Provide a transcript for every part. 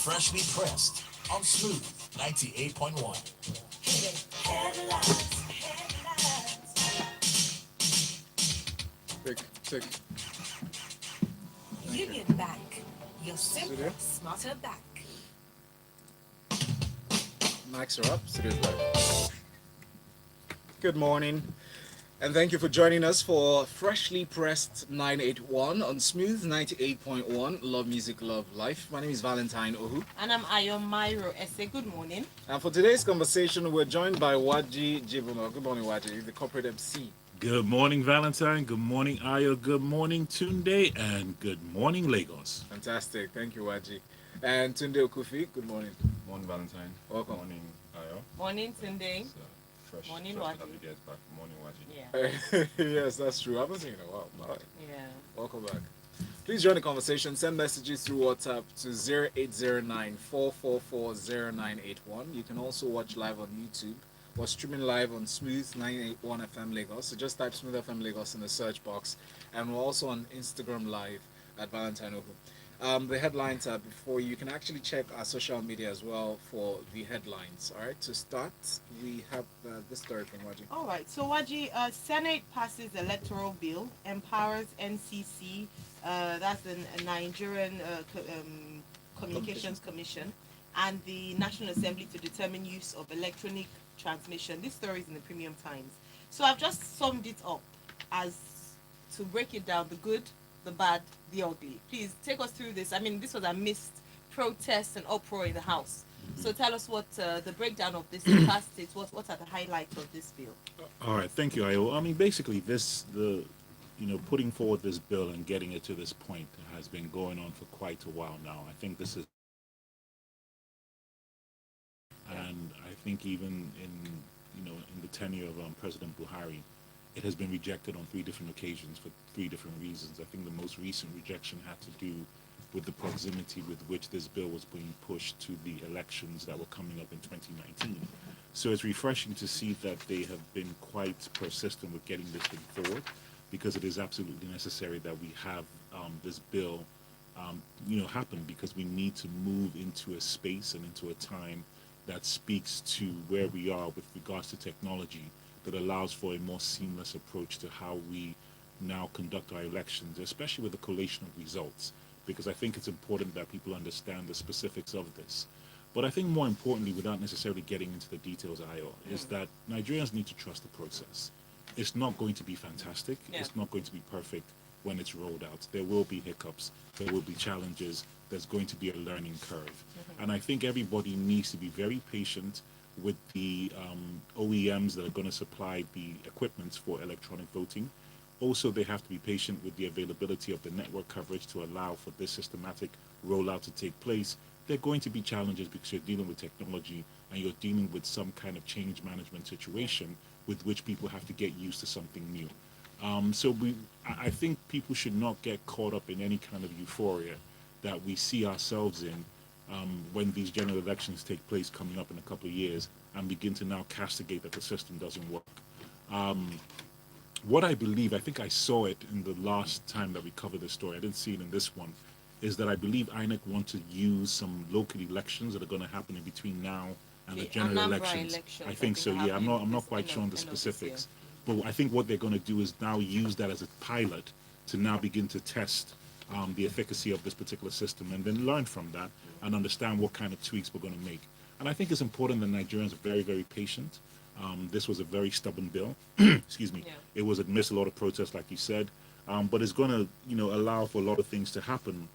Freshly pressed on Smooth 98.1. Headlines, headlines. Tick. Thank you. Union Bank. Your Studio. simpler, smarter bank. Mics are up. Studio's live. Good morning, and thank you for joining us for Freshly Pressed 981 on Smooth 98.1. Love music, love life. My name is Valentine Ohu. And I'm Ayo Myro Ese. Good morning. And for today's conversation, we're joined by Waji Jibuma. Good morning, Waji, the corporate MC. Good morning, Valentine. Good morning, Ayo. Good morning, Tunde. And good morning, Lagos. Fantastic. Thank you, Waji. And Tunde Okufi. Good morning. Morning, Valentine. Welcome. Morning, Ayo. Morning, Tunde. It's fresh, Morning, fresh Waji. to have you guys back. Morning, Waji. Yeah. Yes, that's true. I haven't seen you in a while. All right. Yeah. Welcome back. Please join the conversation. Send messages through WhatsApp to 0809 444 You can also watch live on YouTube. We're streaming live on Smooth 981 FM Lagos. So just type Smooth FM Lagos in the search box. And we're also on Instagram Live at Valentine Ohu. The headlines are before you can actually check our social media as well for the headlines. All right, to start, we have this story from Waji. All right. So, Waji, Senate passes electoral bill, empowers NCC, that's the Nigerian Communications Commission, and the National Assembly to determine use of electronic transmission. This story is in the Premium Times. So, I've just summed it up as to break it down: the good, the bad, the ugly. Please take us through this. I mean, this was amidst protests and uproar in the House. So tell us what the breakdown of this past is. What are the highlights of this bill? All right, thank you, Ayo. I mean, basically, putting forward this bill and getting it to this point has been going on for quite a while now. I think this is, and I think even in the tenure of President Buhari, it has been rejected on 3 different occasions for 3 different reasons. I think the most recent rejection had to do with the proximity with which this bill was being pushed to the elections that were coming up in 2019. So it's refreshing to see that they have been quite persistent with getting this thing forward, because it is absolutely necessary that we have this bill happen, because we need to move into a space and into a time that speaks to where we are with regards to technology, that allows for a more seamless approach to how we now conduct our elections, especially with the collation of results, because I think it's important that people understand the specifics of this. But I think more importantly, without necessarily getting into the details, Ayo, is that Nigerians need to trust the process. It's not going to be fantastic. Yeah. It's not going to be perfect when it's rolled out. There will be hiccups. There will be challenges. There's going to be a learning curve. And I think everybody needs to be very patient with the OEMs that are going to supply the equipment for electronic voting. Also, they have to be patient with the availability of the network coverage to allow for this systematic rollout to take place. There are going to be challenges because you're dealing with technology and you're dealing with some kind of change management situation with which people have to get used to something new. I think people should not get caught up in any kind of euphoria that we see ourselves in when these general elections take place coming up in a couple of years, and begin to now castigate that the system doesn't work. What I believe, I think I saw it in the last time that we covered this story, I didn't see it in this one, is that I believe INEC want to use some local elections that are going to happen in between now and the general Anambra elections. I think so, yeah. happening I'm not this quite sure on the end of this specifics. But I think what they're going to do is now use that as a pilot to now begin to test the efficacy of this particular system, and then learn from that and understand what kind of tweaks we're going to make. And I think it's important that Nigerians are very, very patient. This was a very stubborn bill. Excuse me. Yeah. It was amidst a lot of protests, like you said, but it's going to, allow for a lot of things to happen.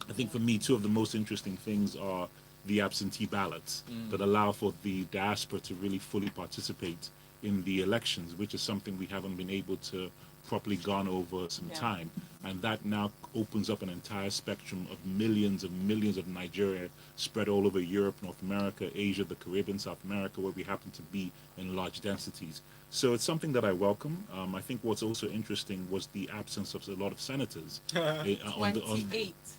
I think for me, 2 of the most interesting things are the absentee ballots that allow for the diaspora to really fully participate in the elections, which is something we haven't been able to properly garner over some time. And that now opens up an entire spectrum of millions and millions of Nigeria spread all over Europe, North America, Asia, the Caribbean, South America, where we happen to be in large densities. So it's something that I welcome. I think what's also interesting was the absence of a lot of senators. On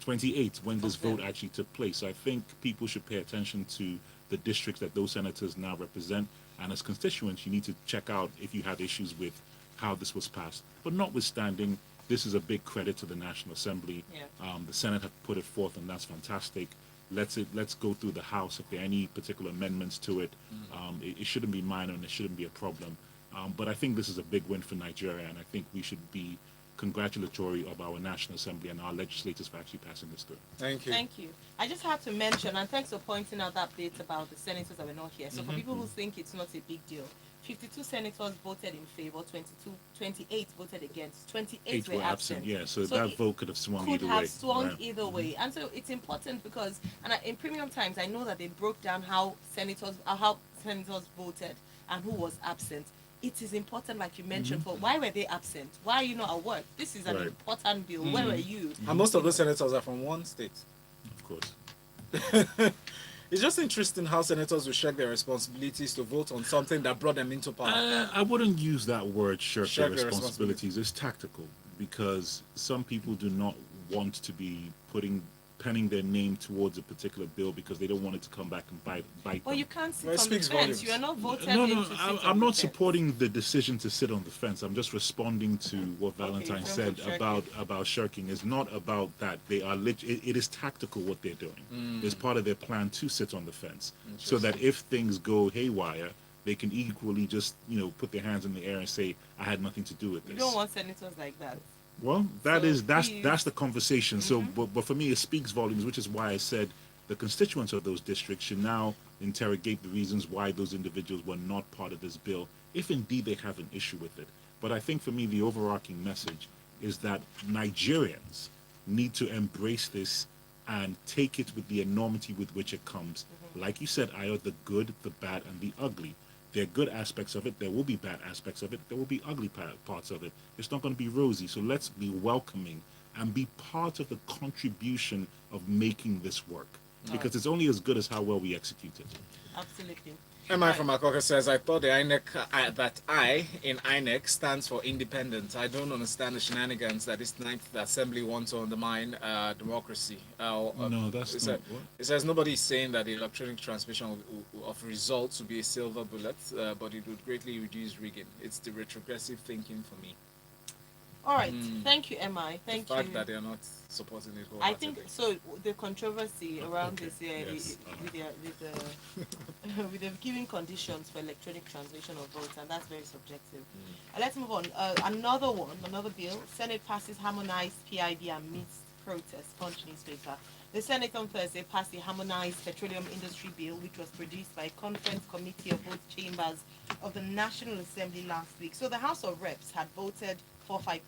28 when this vote actually took place. So I think people should pay attention to the districts that those senators now represent. And as constituents, you need to check out if you had issues with how this was passed. But notwithstanding, this is a big credit to the National Assembly. Yeah. The Senate have put it forth, and that's fantastic. let's go through the House. If there are any particular amendments to it, it shouldn't be minor and it shouldn't be a problem. But I think this is a big win for Nigeria, and I think we should be congratulatory of our National Assembly and our legislators for actually passing this through. Thank you. Thank you. I just have to mention, and thanks for pointing out that bit about the senators that were not here. So for people who think it's not a big deal, 52 senators voted in favor, 28 voted against, 28 Eight were absent. Yeah, so So that it vote could have swung could either have way. swung right? either way, and so it's important because, in Premium Times, I know that they broke down how senators voted and who was absent. It is important, like you mentioned, for why were they absent? Why are you not at work? This is an Right. important bill. Where were you? And most of those senators are from one state. Of course. It's just interesting how senators will shirk their responsibilities to vote on something that brought them into power. I wouldn't use that word shirk their Shirk their responsibilities. It's tactical because some people do not want to be penning their name towards a particular bill because they don't want it to come back and bite Well, them. you can't sit Well, it on the speaks fence. volumes. You are not voted No, in no, to sit on I'm the not fence. supporting the decision to sit on the fence. I'm just responding to what Valentine in terms said of shirking. about shirking. It's not about that. They are it is tactical what they're doing. It's part of their plan to sit on the fence, so that if things go haywire, they can equally just put their hands in the air and say, "I had nothing to do with You this." don't want senators like that. Well, So that's please- the conversation. So, but for me, it speaks volumes, which is why I said the constituents of those districts should now interrogate the reasons why those individuals were not part of this bill, if indeed they have an issue with it. But I think for me, the overarching message is that Nigerians need to embrace this and take it with the enormity with which it comes. Like you said, Ayo, the good, the bad, and the ugly. There are good aspects of it. There will be bad aspects of it. There will be ugly parts of it. It's not going to be rosy. So let's be welcoming and be part of the contribution of making this work. Because it's only as good as how well we execute it. Absolutely. MI from Akoka says, I thought the INEC, that I in INEC stands for independent. I don't understand the shenanigans that this Ninth Assembly wants to undermine democracy. No, that's it not what. It says nobody is saying that the electronic transmission of results would be a silver bullet, but it would greatly reduce rigging. It's the retrogressive thinking for me. All right. Thank you, MI. Thank The fact you. that they're not supporting it. I think so. The controversy around Okay. this Yes. with the giving conditions for electronic transmission of votes, and that's very subjective. Let's move on. Another bill. Senate passes harmonized PIB amidst protest. Punch newspaper. The Senate on Thursday passed the harmonized petroleum industry bill, which was produced by a conference committee of both chambers of the National Assembly last week. So the House of Reps had voted for 5%,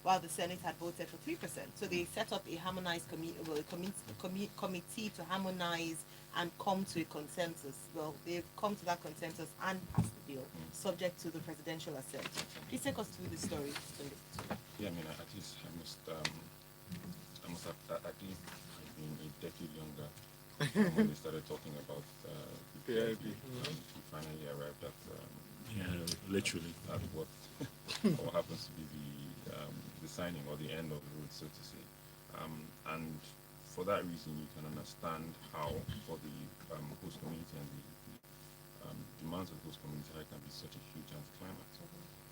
while the Senate had voted for 3%. So they set up a harmonized committee to harmonize and come to a consensus. Well, they've come to that consensus and passed the bill, subject to the presidential assent. Please take us through the story. Yeah, I mean, at least I must have at least been a decade younger when they started talking about the PIP. We finally arrived at Yeah, literally. what or happens to be the signing or the end of the road, so to say. And for that reason, you can understand how for the host community and the demands of the host community, how it can be such a huge anticlimax.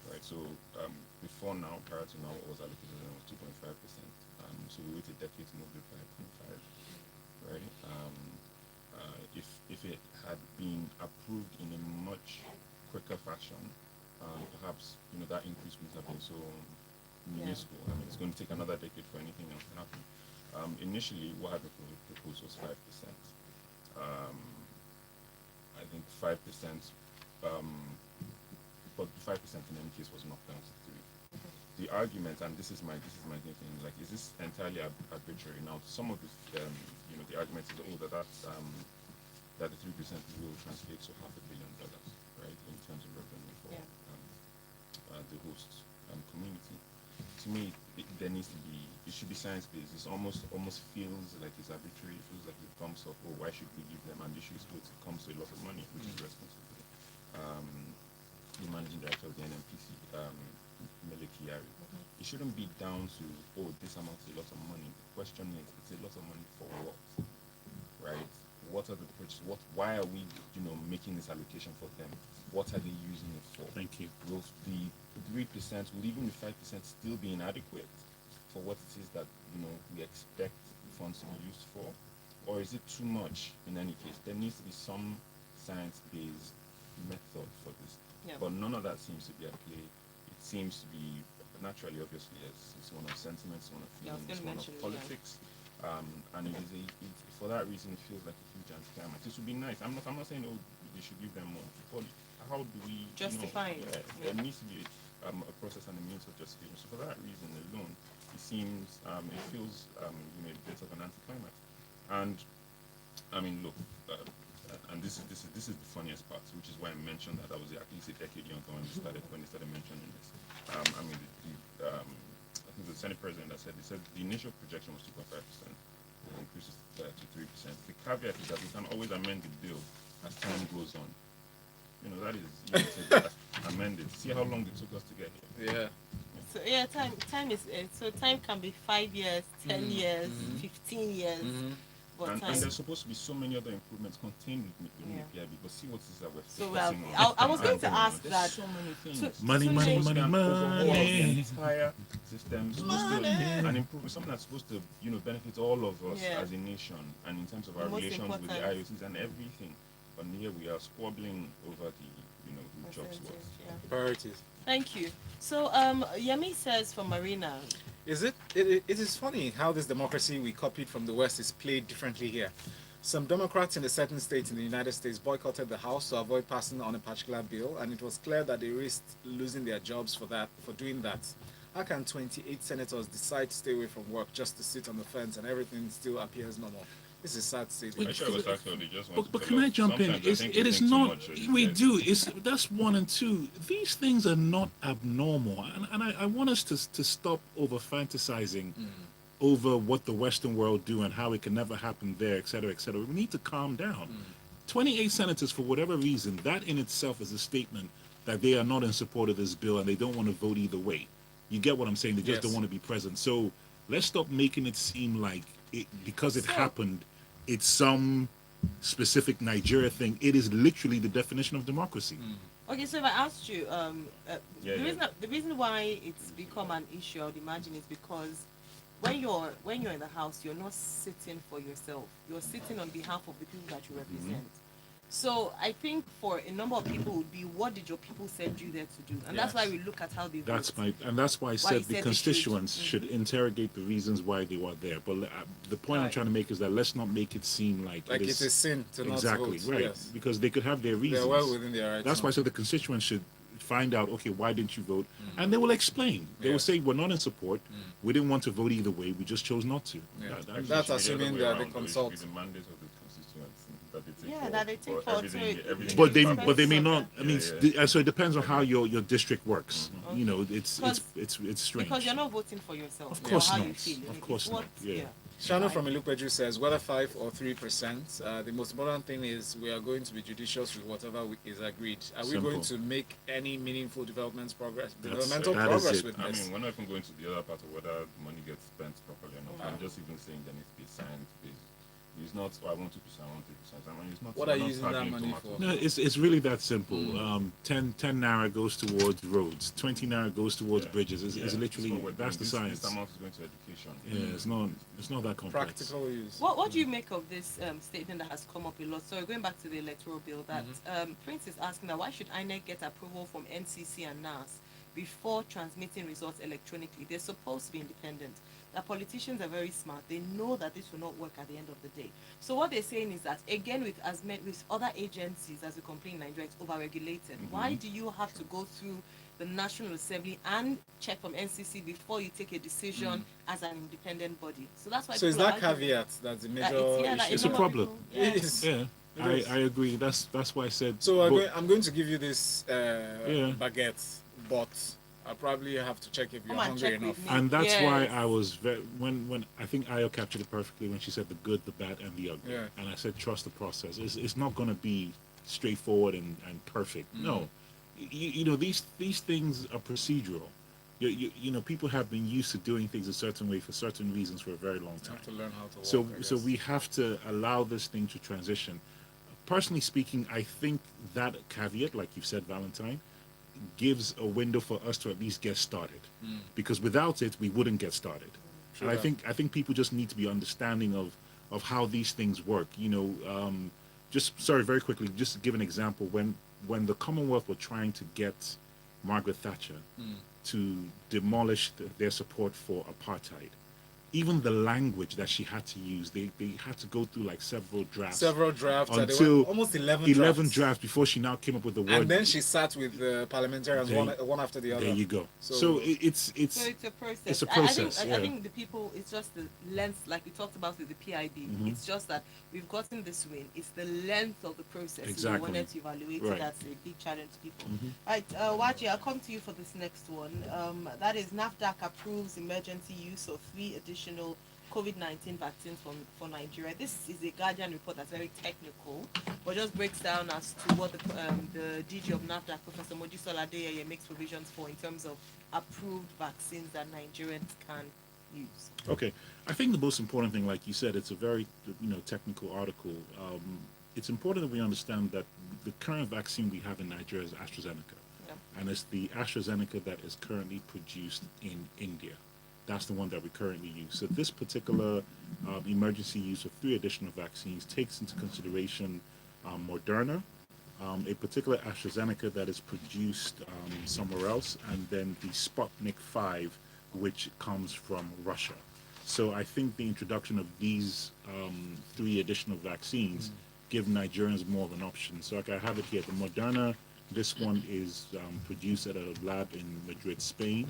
Right. So before now, prior to now, what was allocated was 2.5%. So we waited a decade to move it 5.5. Right. If it had been approved in a much quicker fashion, perhaps that increase would have been so minuscule. I mean, it's going to take another decade for anything else to happen. Initially, what had been proposed was 5%. I think 5%, but 5% in any case was knocked down to 3. The argument, and this is my thing, like, is this entirely arbitrary? Now, some of the the argument is that the 3% will translate to $500 million, right, in terms of revenue for the host community. To me, there needs to be, it should be science-based. It almost feels like it's arbitrary. It feels like it comes off, oh, why should we give them? And the issue is, it comes to a lot of money, which is responsible. The managing director of the NMPC, Melekiyari. It shouldn't be down to, oh, this amount is a lot of money. The question is, it's a lot of money for what, right? What are the purchases? Why are we, making this allocation for them? What are they using it for? Thank you. Will the 3%, will even the 5% still be inadequate for what it is that we expect the funds to be used for, or is it too much? In any case, there needs to be some science-based method for this. Yeah. But none of that seems to be at play. It seems to be naturally, obviously, as it's one of sentiments, one of Yeah, I was feelings, gonna one of mention, yeah. politics, and for that reason, it feels like a huge anti-climate. This would be nice. I'm not saying they should give them more, but how do we Justify it. Yeah, Yeah. there needs to be a process and a means of justification. So for that reason alone, it seems it feels a bit of an anti-climate. And I mean, look, and this is the funniest part, which is why I mentioned that I was at least a decade younger when they started mentioning this. I mean, I think the Senate president that said the initial projection was 2.5%, increases to 3%. The caveat is that we can always amend the bill as time goes on. That is amend it. See how long it took us to get here. Yeah. So yeah, time is so time can be 5 years, 10 years, 15 years. But And time. there's supposed to be so many other improvements contained with Yeah. the PIB, but see what is that we're So focusing on. I was going to ask There's that. so many things. So- Money, so money, they- money, Overhaul of the money. entire system, supposed to an improvement, something that's supposed to benefit all of us Yeah. as a nation, and in terms of The our most relations with the important. IOCs and everything. But here we are squabbling over the who chops what. Yeah. Priorities. Thank you. So Yemi says for Marina. It is funny how this democracy we copied from the West is played differently here. Some Democrats in a certain state in the United States boycotted the House to avoid passing on a particular bill, and it was clear that they risked losing their jobs for doing that. How can 28 senators decide to stay away from work just to sit on the fence and everything still appears normal? This is sad state. I sure was actually just want But to can tell I us, jump in? sometimes I think we It is think too not. much, We yes. do. That's one and two. These things are not abnormal, and I want us to stop over fantasizing over what the Western world do and how it can never happen there, et cetera, et cetera. We need to calm down. 28 senators, for whatever reason, that in itself is a statement that they are not in support of this bill and they don't want to vote either way. You get what I'm saying? They just Yes. don't want to be present. So let's stop making it seem like because it happened, it's some specific Nigeria thing. It is literally the definition of democracy. Okay, so if I asked you, Yeah. the reason why it's become an issue, I would imagine, is because when you're in the House, you're not sitting for yourself. You're sitting on behalf of the people that you represent. So I think for a number of people would be, what did your people send you there to do? And that's why we look at how they vote. That's why I Why said you the said they constituents should. should interrogate the reasons why they were there. But the point I'm Right. trying to make is that let's not make it seem like Like it's a sin to not exactly vote. right, Yes. because they could have their reasons. They're well within their rights. That's why I said the constituents should find out, okay, why didn't you vote? And they will explain. They will Yes. say, we're not in support. We didn't want to vote either way. We just chose not to. Yeah. That- That's It should be the assuming other way that around, they though. It should consult. be the mandate of the constituents that they take Yeah, for- that they take for everything. authority. everything but they that's but they may Yeah, not. I mean, yeah. so it depends on how your district works. You know, it's strange. Because you're not voting for yourself. Of course or how not. You feel. Of It's course what- not. Yeah. Shano from Ilukpeju says, whether 5 or 3%, the most important thing is we are going to be judicious with whatever is agreed. Are we Simple. going to make any meaningful developmental That is progress it. with I this? mean, we're not even going to the other part of whether money gets spent properly or not. I'm just even saying there needs to be science-based. It's not, I want 2%, I want 3%. I mean, it's not. What we're are you not using that targeting money tomatoes. for? No, it's really that simple. 10 naira goes towards roads. 20 naira goes towards Yeah. bridges. It's Yeah, literally what we're that's the doing. science. This amount is going to education. Yeah, it's not that complex. Practical use. What do you make of this statement that has come up a lot? So going back to the electoral bill, that Prince is asking that why should INEC get approval from NCC and NAS before transmitting results electronically? They're supposed to be independent. The politicians are very smart. They know that this will not work at the end of the day. So what they're saying is that, again, with other agencies, as we complain in Nigeria, it's overregulated. Why do you have to go through the National Assembly and check from NCC before you take a decision as an independent body? So that's why. So is people are that arguing caveat that's the that major that issue? It's a number of problem. people- It is. Yeah, It is. I agree. That's why I said. So but- I'm going to give you this baguette, but I'll probably have to check if you're Come and hungry check enough. with me. and that's why Yes. I was when I think Ayo captured it perfectly when she said the good, the bad, and the ugly. Yeah. And I said trust the process. It's not going to be straightforward and perfect. No, you know these things are procedural. You know people have been used to doing things a certain way for certain reasons for a very long You time. have to learn how to walk. So I so guess. we have to allow this thing to transition. Personally speaking, I think that caveat, like you said, Valentine, gives a window for us to at least get started. Because without it, we wouldn't get started. True And that. I think people just need to be understanding of of how these things work. Just sorry, very quickly, just to give an example. When the Commonwealth were trying to get Margaret Thatcher to demolish their support for apartheid, even the language that she had to use, they had to go through like several drafts Several drafts, and they until went almost 11 11 drafts. drafts before she now came up with the word. And then she sat with the parliamentarians one after the other. There you go. So, So it's So it's a process. It's a I process, think, yeah. I think the people, it's just the length, like we talked about with the PIB. Mhm. It's just that we've gotten this win. It's the length of the process. Exactly. We wanted to evaluate Right. it. That's a big challenge to people. Mhm. Right, Waji, I'll come to you for this next one. That is NAFDAC approves emergency use of 3 additional COVID-19 vaccines for Nigeria. This is a Guardian report that's very technical, but just breaks down as to what the DG of NAFDAC, Professor Mojisola Adeyeye, makes provisions for in terms of approved vaccines that Nigerians can use. Okay, I think the most important thing, like you said, it's a very technical article. It's important that we understand that the current vaccine we have in Nigeria is AstraZeneca, Yeah. and it's the AstraZeneca that is currently produced in India. That's the one that we currently use. So this particular emergency use of 3 additional vaccines takes into consideration Moderna, a particular AstraZeneca that is produced somewhere else, and then the Sputnik 5, which comes from Russia. So I think the introduction of these 3 additional vaccines give Nigerians more of an option. So like I have it here, the Moderna, this one is produced at a lab in Madrid, Spain.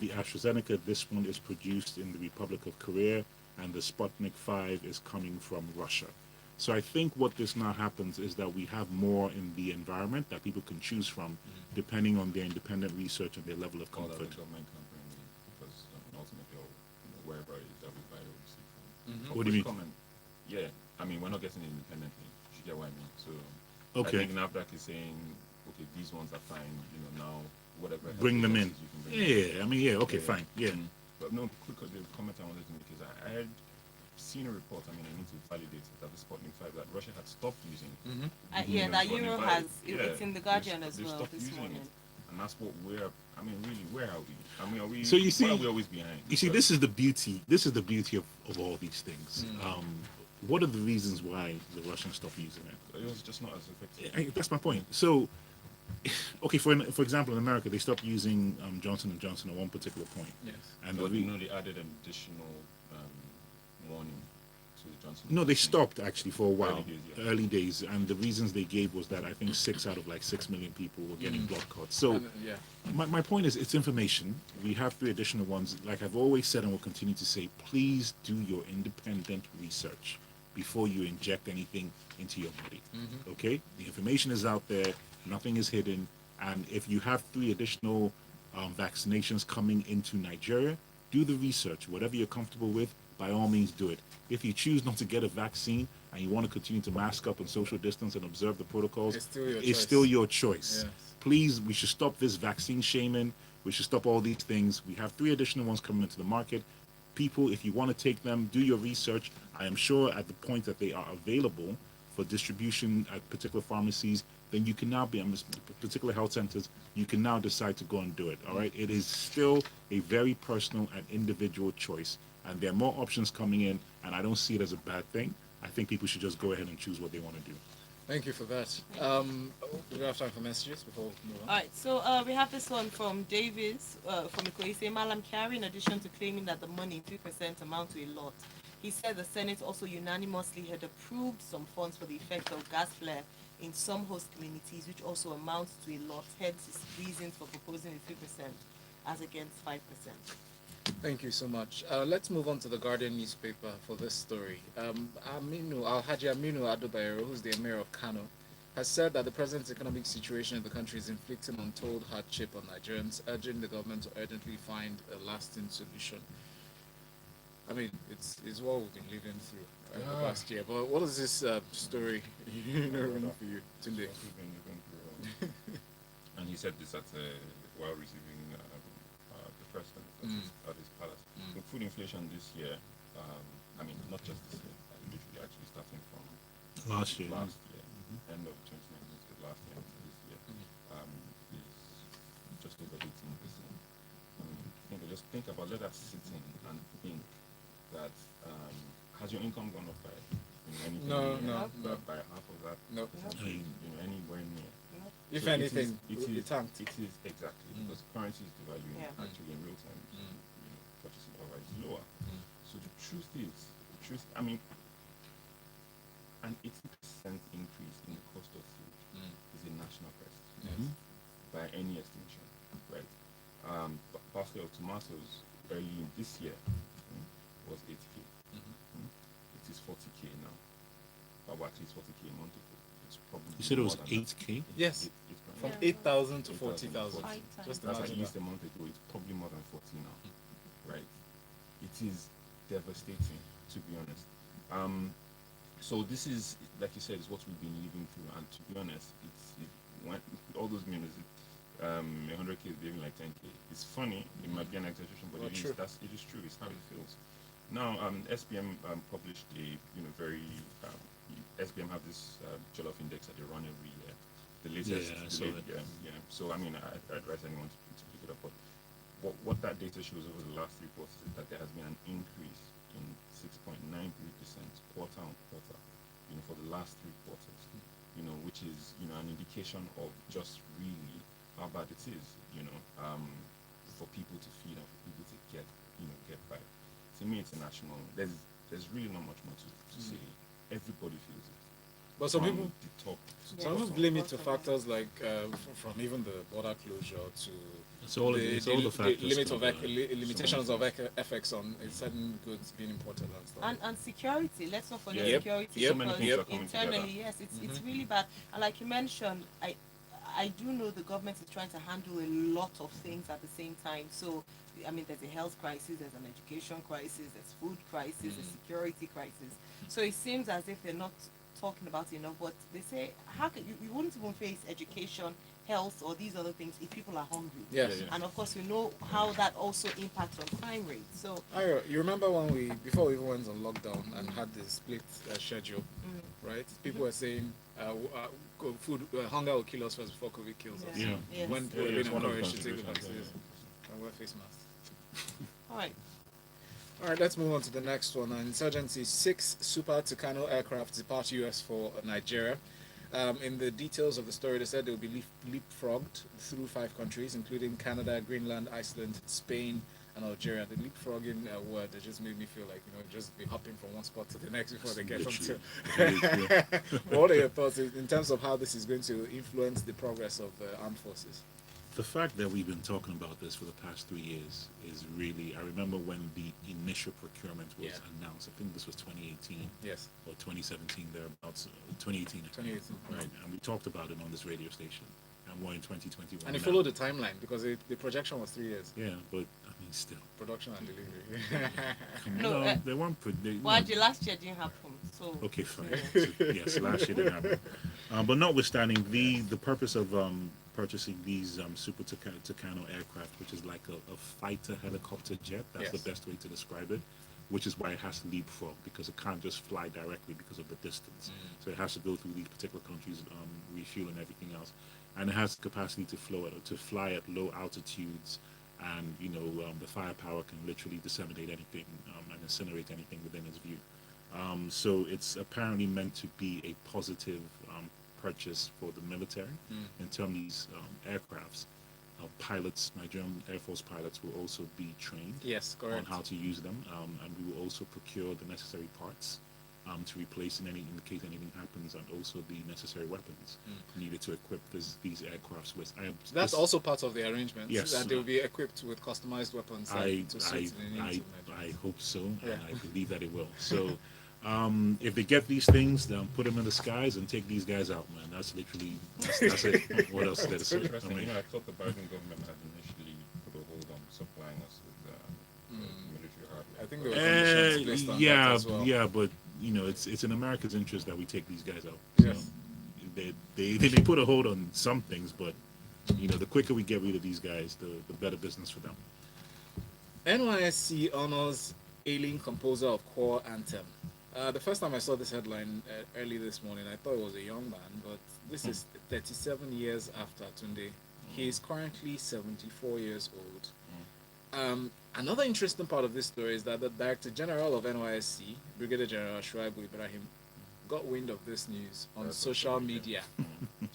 The AstraZeneca, this one is produced in the Republic of Korea, and the Sputnik 5 is coming from Russia. So I think what this now happens is that we have more in the environment that people can choose from, depending on their independent research and their level of All that comfort. the government can bring in, because ultimately, wherever it is that we buy or receive from. What do you mean? Comment, yeah, I mean, we're not getting it independently. You get what I mean? So Okay. I think NAFDAC is saying, okay, these ones are fine. Now whatever. Bring them in. you can bring in. Yeah, I mean, yeah, okay, fine, yeah. But no, quick the comment I wanted to make is I had seen a report. I mean, I need to validate it, that the Sputnik 5 that Russia had stopped using. Yeah, that Sputnik Euro 5, has, yeah, it's in the Guardian they as well stopped this using morning. it. And that's what I mean, really, where are we? I mean, are we? So you see- why are we always behind? You see, Because- this is the beauty. This is the beauty of all these things. What are the reasons why the Russians stopped using it? It was just not as effective. That's my point. So, okay, for example, in America, they stopped using Johnson and Johnson at one particular point, yes. and But the they added an additional warning to the Johnson. no, they stopped actually for a while, Early days, yeah. early days, and the reasons they gave was that I think 6 out of like 6 million people were getting blood clots. So. Yeah. My point is, it's information. We have 3 additional ones. Like I've always said and will continue to say, please do your independent research before you inject anything into your body. Okay? The information is out there. Nothing is hidden. And if you have 3 additional vaccinations coming into Nigeria, do the research. Whatever you're comfortable with, by all means do it. If you choose not to get a vaccine and you want to continue to mask up and social distance and observe the protocols, It's still your it's choice. still your choice. Yes. Please, we should stop this vaccine shaming. We should stop all these things. We have 3 additional ones coming into the market. People, if you want to take them, do your research. I am sure at the point that they are available for distribution at particular pharmacies, then you can now be in particular health centers. You can now decide to go and do it. All right. It is still a very personal and individual choice, and there are more options coming in, and I don't see it as a bad thing. I think people should just go ahead and choose what they want to do. Thank you for that. We have time for messages before we move on. All right, so we have this one from Davis from Ikoyi. Malam Kyari, in addition to claiming that the money, 3%, amount to a lot, he said the Senate also unanimously had approved some funds for the effect of gas flare in some host communities, which also amounts to a lot. Hence his reasons for proposing the 3% as against 5%. Thank you so much. Let's move on to the Guardian newspaper for this story. Alhaji Aminu Adobayero, who's the Emir of Kano, has said that the present economic situation in the country is inflicting untold hardship on Nigerians, urging the government to urgently find a lasting solution. I mean, it's what we've been living through the past year. But what is this story mean for you, Tunde? And he said this while receiving the president at his palace. The food inflation this year, I mean, not just this year, literally actually starting from Last year. end of 2019 to last year to this year, is just over 18%. Just think about, let us sit in and think that Has your income gone up by anything? No, near- no. by half of that? No. I mean, Anywhere near. If So anything, it it is tanked. it is exactly Mm. because currency is devaluing Yeah. actually in real time. Mm. Purchasing power is lower. Mm. So I mean, an 80% increase in the cost of food is a national crest Yes. by any estimation, right? Basket of tomatoes early in this year was 8k. Mhm. It is 40k now. But at least 40k a month ago. It's probably you said it was more than that. 8K? Yes. It's From Yeah. 8,000 to 8,000 to 40,000. 40. Just That's at imagine least that. a month ago. It's probably more than 40 now, right? It is devastating, to be honest. So this is, like you said, is what we've been living through. And to be honest, when all those memes, 100k is behaving like 10k. It's funny. It might be an exaggeration, but Well, it is. true. It is true. It's how it feels. Now, SBM published a very SBM have this jollof index that they run every year. The latest, Yeah, I saw it. yeah. So I mean, I'd advise anyone to pick it up. But what that data shows over the last 3 quarters is that there has been an increase in 6.93% quarter on quarter, for the last 3 quarters, which is an indication of just really how bad it is, for people to feed and for people to get by. To me, it's a national. There's really not much more to say. Everybody feels it. But some From people, the top. Yeah. some people blame it to factors like from even the border closure to It's all the factors. limit of combined. limitations of effects on certain goods being imported and stuff. And security, let's not forget Yeah. Yep. security. Yep. So many Because things are coming internally, together. yes, it's Mhm. really bad. And like you mentioned, I do know the government is trying to handle a lot of things at the same time. So I mean, there's a health crisis, there's an education crisis, there's food crisis, a security crisis. So it seems as if they're not talking about it enough. But they say, how can you wouldn't even face education, health, or these other things if people are hungry. Yes. Yeah. And of course, we know how that also impacts on crime rates. So Ira, you remember when before we even went on lockdown and had the split schedule, right? People were saying hunger will kill us first before COVID kills us. Yeah. Yes. When Yeah, people are it's being one of the encouraged to take the considerations, vaccines and wear face masks. All right. All right, let's move on to the next one. Insurgency 6 Super Tucano aircraft depart US for Nigeria. In the details of the story, they said they will be leapfrogged through 5 countries, including Canada, Greenland, Iceland, Spain, and Algeria. The leapfrogging word that just made me feel like just be hopping from one spot to the next before they get onto. What are your thoughts in terms of how this is going to influence the progress of the armed forces? The fact that we've been talking about this for the past 3 years is really. I remember when the initial procurement was announced. I think this was 2018 Yes, or 2017, thereabouts. 2018. I think. 2018. Right, and we talked about it on this radio station, and we're in 2021. And it now. followed the timeline because the projection was 3 years. Yeah, but I mean, still. Production and delivery. No, They weren't. Well, actually, last year didn't happen. So Okay, fine. Yes, last year didn't happen. But notwithstanding, the purpose of purchasing these Super Tucano aircraft, which is like a fighter helicopter jet, that's Yes. the best way to describe it, which is why it has to leapfrog, because it can't just fly directly because of the distance. So it has to go through these particular countries, refuel and everything else. And it has the capacity to fly at low altitudes, and the firepower can literally disseminate anything and incinerate anything within its view. So it's apparently meant to be a positive purchase for the military in terms of these aircrafts. Pilots, Nigerian Air Force pilots, will also be trained Yes, on correct. how to use them, and we will also procure the necessary parts to replace in case anything happens, and also the necessary weapons needed to equip these aircrafts with. That's also part of the arrangement. Yes. That they will be equipped with customized weapons. To suit the needs of I Nigeria. hope so, Yeah. and I believe that it will. So, if they get these things, then put them in the skies and take these guys out, man. That's literally that's it. What else is there to It's say? interesting. I mean, I thought the Biden government had initially put a hold on supplying us with military hardware. I think there were conditions placed on that as well. yeah, but it's in America's interest that we take these guys out. Yes. So they put a hold on some things, but the quicker we get rid of these guys, the better business for them. NYSC honors ailing composer of core anthem. The first time I saw this headline early this morning, I thought it was a young man, but this is 37 years after Tunde. He is currently 74 years old. Another interesting part of this story is that the Director General of NYSC, Brigadier General Shuaibu Ibrahim, got wind of this news on That's social media.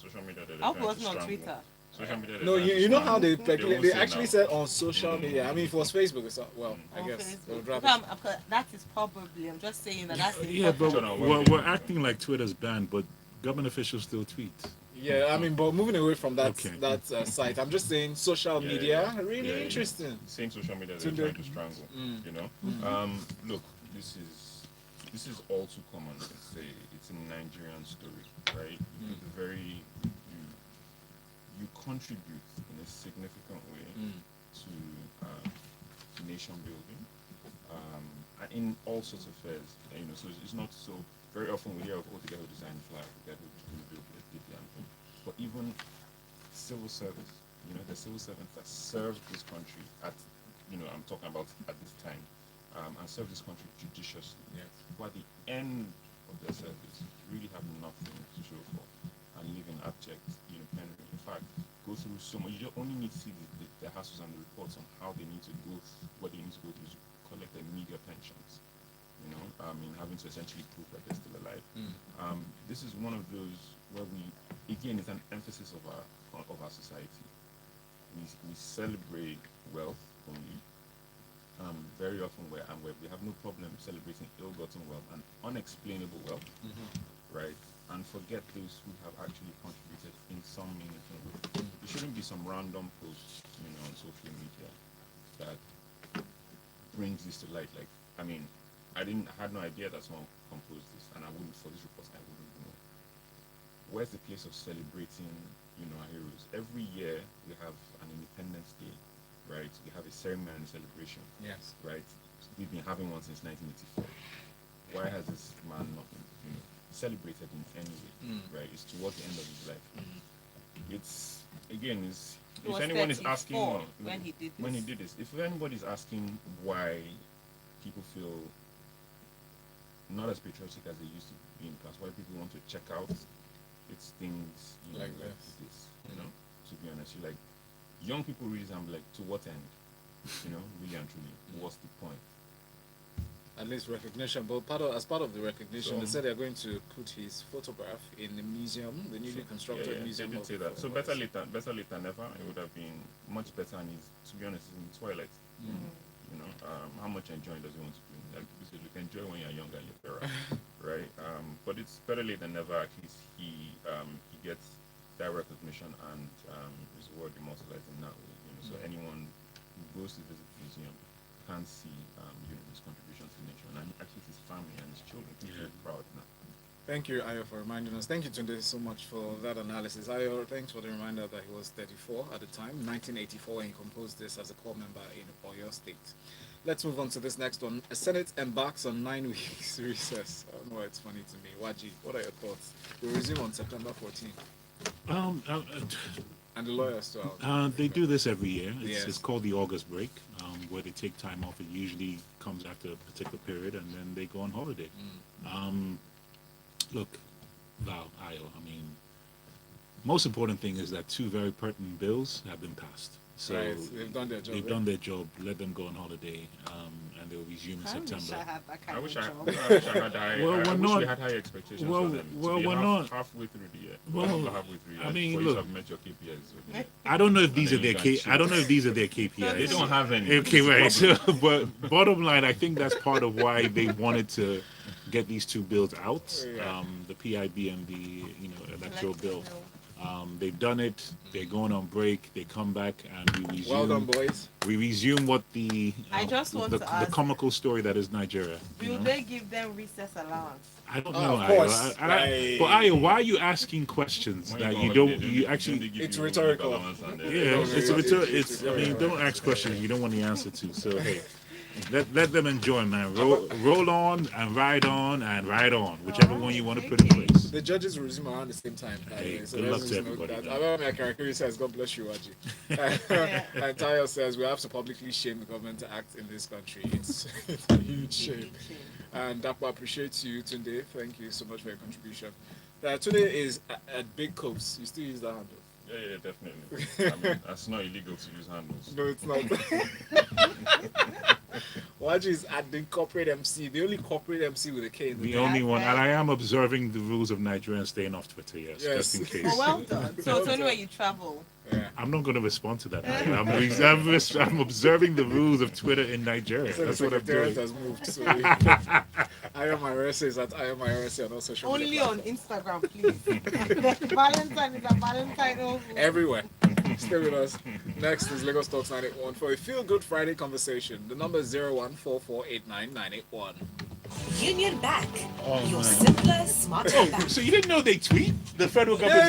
Social media that I they're hope it trying to wasn't on strangle. Twitter. Social media. they're No, trying to you know how strangle. they won't they say actually now. said on social media. I mean, if it was Facebook, it's well, I On guess they'll Facebook. drop Okay, it. that is probably. I'm just saying that's the Yeah, but Shut up, we're acting like Twitter's banned, but government officials still tweet. Yeah, I mean, but moving away from that Okay. site, I'm just saying social Yeah, media yeah. really Yeah, yeah. interesting. Same social media they're Tunde. trying to strangle. Mm. You know. Look, this is all too common. It's a Nigerian story, right? You very you contribute in a significant way to nation building, and in all sorts of affairs. So it's not so very often we hear of the guy who designed the flag, the guy who built the anthem, but even civil service. The civil servants that served this country I'm talking about at this time, and served this country judiciously. Yes. Who at the end of their service really have nothing to show for and live in abject, penury. In fact, go through so much. You only need to see the hassles and the reports on how they need to go what they need to go through to collect their meager pensions. Having to essentially prove that they're still alive. This is one of those where it's an emphasis of our society. We celebrate wealth only. Very often we have no problem celebrating ill-gotten wealth and unexplainable wealth, right? And forget those who have actually contributed in some meaningful way. It shouldn't be some random post, on social media that brings this to light. I had no idea that someone composed this, and I wouldn't, for this report, I wouldn't know. Where's the place of celebrating, our heroes? Every year we have an Independence Day, right? We have a ceremony and celebration. Yes. Right? We've been having one since 1984. Why has this man not been, celebrated in any way? Right? It's towards the end of his life. It's again, it's He if was anyone is 34 asking when he did when he this. did this, if anybody's asking why people feel not as patriotic as they used to be in the past, why people want to check out, it's things Like this. To be honest, you young people read this and be like, to what end? Really and truly, what's the point? At least recognition, but as part of the recognition, they said they're going to put his photograph in the museum, the newly constructed museum. They did say that. So better late than never. It would have been much better, and to be honest, in the twilight. How much enjoying does he want to do? Like people say, you can enjoy when you're younger and you're fairer, right? But it's better late than never. At least he gets that recognition and his word immortalized in that way. So anyone who goes to visit the museum can see his contribution to the nation, and actually his family and his children can feel proud now. Thank you, Ayo, for reminding us. Thank you, Tunde, so much for that analysis. Ayo, thanks for the reminder that he was 34 at the time, 1984, when he composed this as a core member in Oyo State. Let's move on to this next one. A Senate embarks on 9 weeks recess. I don't know why it's funny to me. Waji, what are your thoughts? We'll resume on September 14th. And the lawyers too. They do this every year. Yes. It's called the August break, where they take time off. It usually comes after a particular period, and then they go on holiday. Look, Val, Ayo, most important thing is that two very pertinent bills have been passed. So right. They've done their job. They've done their job. Let them go on holiday, and they'll resume in I wish I September. had that kind I of wish job. I had high. Well, I we're wish not- we had high expectations well, for them. well, to be we're not- halfway through the year. Well, Halfway through the year. I mean, for you look. to have met your KPIs. I don't know if these are then you their can I don't know if these are their KPIs. They don't have any. Okay, It's a right. problem. So, but bottom line, I think that's part of why they wanted to get these two bills out, Yeah. the PIB and the electoral bill. They've done it. They're going on break. They come back and we resume. Well done, boys. We resume what the I just want to the ask- comical story that is Nigeria. Will they give them recess allowance? I don't Oh, know. of course. But Ayo, why are you asking questions When that go you on don't? holiday, You don't actually. they give It's you rhetorical. allowance and then- Yeah, it's a it's I mean, don't ask questions you don't want the answer to. So hey, let them enjoy, man. Roll on and ride on, whichever one you want to put in place. The judges will resume around the same time. by the Hey, way, good luck let's to just note everybody, that. man. Akarakiri says, God bless you, Waji. And Tayo says, we have to publicly shame the government to act in this country. It's a huge shame. And Dapo appreciates you, Tunde. Thank you so much for your contribution. Tunde is at Big Copes. You still use that handle? Yeah, definitely. I mean, it's not illegal to use handles. No, it's not. Waju is at the corporate MC, the only corporate MC with a K in the The name. only one, Okay. and I am observing the rules of Nigeria and staying off Twitter, yes, Yes. just in case. Oh, well done. So it's only when you travel. Yeah. I'm not going to respond to that. I'm observing the rules of Twitter in Nigeria. So That's the what I'm secretariat doing. has moved. So I am IRSA is at I am IRSA on all social Only media on Instagram, please. Valentine is a Valentine over. everywhere. Stay with us. Next is Lagos Talks 981 for a Feel Good Friday conversation. The number is 014489981. Union Bank, Oh, your man. simpler, smarter bank. So you didn't know they tweet? The federal government